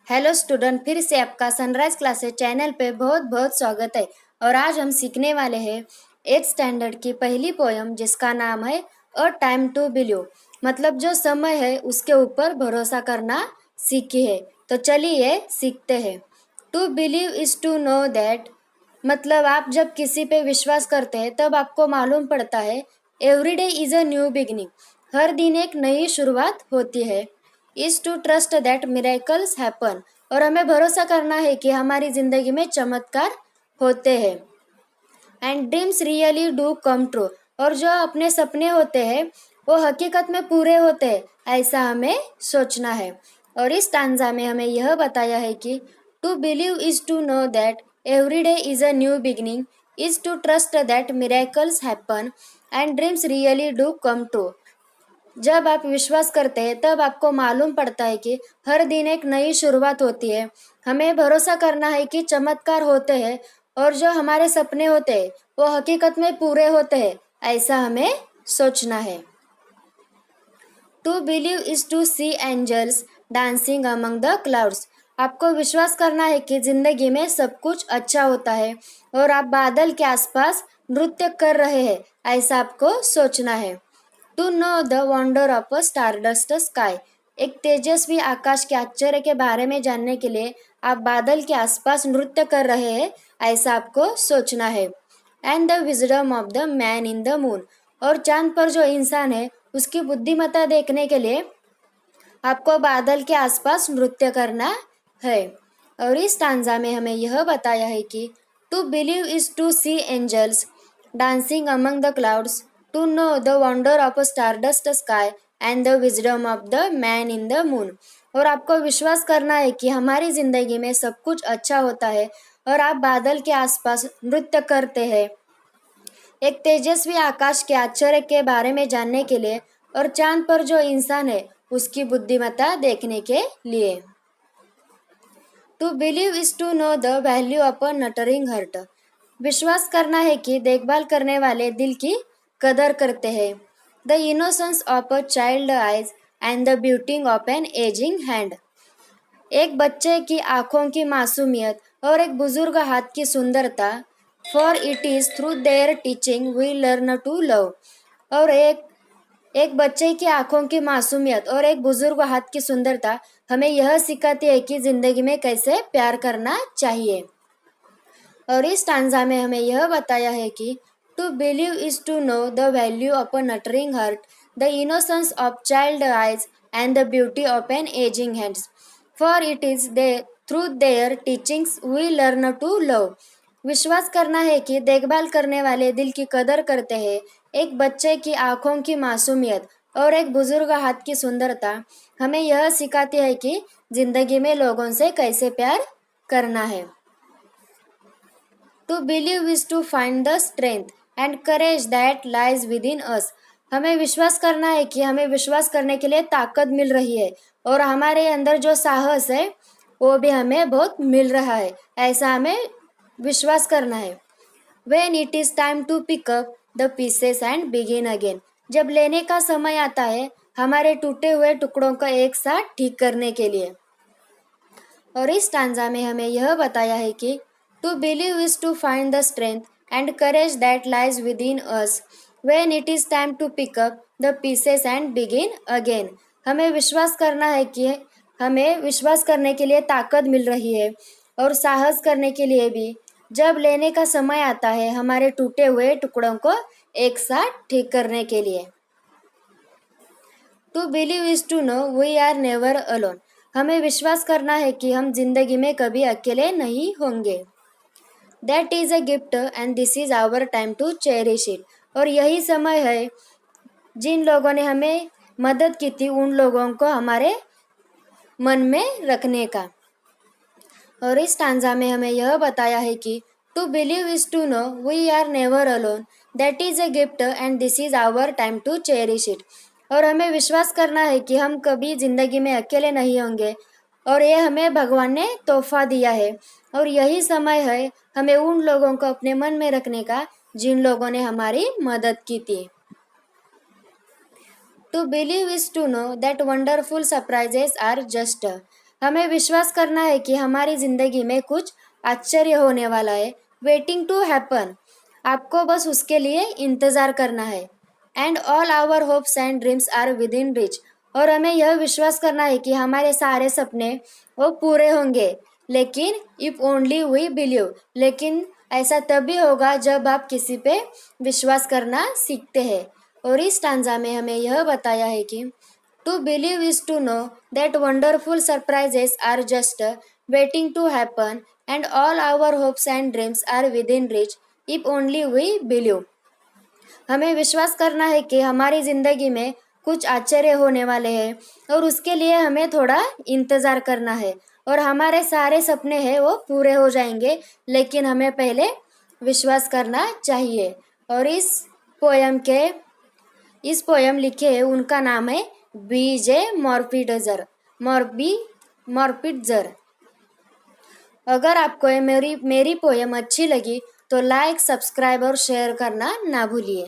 Hello student, फिर से आपका सनराइज क्लासेस चैनल पे बहुत बहुत स्वागत है। और आज हम सीखने वाले हैं 8th स्टैंडर्ड की पहली पोयम जिसका नाम है अ टाइम टू बिलीव। मतलब जो समय है उसके ऊपर भरोसा करना सीखिए। तो चलिए सीखते हैं। To believe is to know that, मतलब आप जब किसी पे विश्वास करते हैं तब आपको मालूम पड़ता है every day is a new beginning, हर दिन एक नई शुरुआत होती है। Is to trust that miracles happen, और हमें भरोसा करना है कि हमारी जिंदगी में चमत्कार होते हैं। And dreams really do come true, और जो अपने सपने होते हैं वो हकीकत में पूरे होते हैं, ऐसा हमें सोचना है। और इस स्टांजा में हमें यह बताया है कि to believe is to know that every day is a new beginning, is to trust that miracles happen and dreams really do come true. जब आप विश्वास करते हैं तब आपको मालूम पड़ता है कि हर दिन एक नई शुरुआत होती है। हमें भरोसा करना है कि चमत्कार होते हैं और जो हमारे सपने होते हैं वो हकीकत में पूरे होते हैं, ऐसा हमें सोचना है। To believe is to see angels dancing among the clouds. आपको विश्वास करना है कि जिंदगी में सब कुछ अच्छा होता है और आप बादल के आसपास नृत्य कर रहे हैं, ऐसा आपको सोचना है। To know the wonder of a stardust sky, एक तेजस्वी आकाश के आश्चर्य के बारे में जानने के लिए आप बादल के आसपास नृत्य कर रहे हैं, ऐसा आपको सोचना है। And the wisdom of the man in the moon, और चांद पर जो इंसान है उसकी बुद्धिमत्ता देखने के लिए आपको बादल के आसपास नृत्य करना है। और इस स्टांजा में हमें यह बताया है कि to believe is to see angels dancing among the clouds, to know the wonder of a stardust sky and the wisdom of the man in the moon. और आपको विश्वास करना है कि हमारी जिंदगी में सब कुछ अच्छा होता है और आप बादल के आसपास नृत्य करते हैं, एक तेजस्वी आकाश के आश्चर्य के बारे में जानने के लिए और चांद पर जो इंसान है उसकी बुद्धिमत्ता देखने के लिए। To believe is to know the value of a nurturing heart, विश्वास करना है कि देखभाल करने वाले दिल की कदर करते हैं। The innocence of a child eyes and the beauty of an aging hand, एक बच्चे की आंखों की मासूमियत और एक बुजुर्ग हाथ की सुंदरता। For it is through their teaching we learn to love, और एक बच्चे की आंखों की मासूमियत और एक बुजुर्ग हाथ की सुंदरता हमें यह सिखाती है कि जिंदगी में कैसे प्यार करना चाहिए। और इस स्टांजा में हमें यह बताया है कि to believe is to know the value of a nurturing heart, the innocence of child eyes and the beauty of an aging hands. For it is they through their teachings we learn to love, विश्वास करना है कि देखभाल करने वाले दिल की कदर करते हैं। एक बच्चे की आंखों की मासूमियत और एक बुजुर्ग हाथ की सुंदरता हमें यह सिखाती है कि जिंदगी में लोगों से कैसे प्यार करना है। To believe is to find the strength and courage that lies within us, हमें विश्वास करना है कि हमें विश्वास करने के लिए ताकत मिल रही है और हमारे अंदर जो साहस है वो भी हमें बहुत मिल रहा है, ऐसा हमें विश्वास करना है। When it is time to pick up the pieces and begin again, जब लेने का समय आता है हमारे टूटे हुए टुकड़ों को एक साथ ठीक करने के लिए। और इस स्टांजा में हमें यह बताया है कि to believe is to find the strength and courage that lies within us when it is time to pick up the pieces and begin again, हमें विश्वास करना है कि हमें विश्वास करने के लिए ताकत मिल रही है और साहस करने के लिए भी, जब लेने का समय आता है हमारे टूटे हुए टुकड़ों को एक साथ ठीक करने के लिए। To believe is to know we are never alone, हमें विश्वास करना है कि हम जिंदगी में कभी अकेले नहीं होंगे। That is a gift and this is our time to cherish it, और यही समय है जिन लोगों ने हमें मदद की थी उन लोगों को हमारे मन में रखने का। और इस स्टांजा में हमें यह बताया है कि to believe is to know we are never alone, that is a gift and this is our time to cherish it, और हमें विश्वास करना है कि हम कभी जिंदगी में अकेले नहीं होंगे और ये हमें भगवान ने तोहफा दिया है और यही समय है हमें उन लोगों को अपने मन में रखने का जिन लोगों ने हमारी मदद की थी। To believe is to know that wonderful surprises are just, हमें विश्वास करना है कि हमारी ज़िंदगी में कुछ आश्चर्य होने वाला है। Waiting to happen. आपको बस उसके लिए इंतज़ार करना है। And all our hopes and dreams are within reach. और हमें यह विश्वास करना है कि हमारे सारे सपने वो पूरे होंगे, लेकिन इफ़ ओनली वी बिलीव। लेकिन ऐसा तभी होगा जब आप किसी पे विश्वास करना सीखते हैं। और इस स्टांजा में हमें यह बताया है कि to believe is to know that wonderful surprises are just waiting to happen and all our hopes and dreams are within reach if only we believe. हमें विश्वास करना है कि हमारी ज़िंदगी में कुछ आश्चर्य होने वाले हैं और उसके लिए हमें थोड़ा इंतज़ार करना है। और हमारे सारे सपने हैं वो पूरे हो जाएंगे, लेकिन हमें पहले विश्वास करना चाहिए। और इस पोयम लिखे हैं, उनका नाम है बीजे मॉर्पिट्जर। अगर आपको ये मेरी पोयम अच्छी लगी तो लाइक, सब्सक्राइब और शेयर करना ना भूलिए।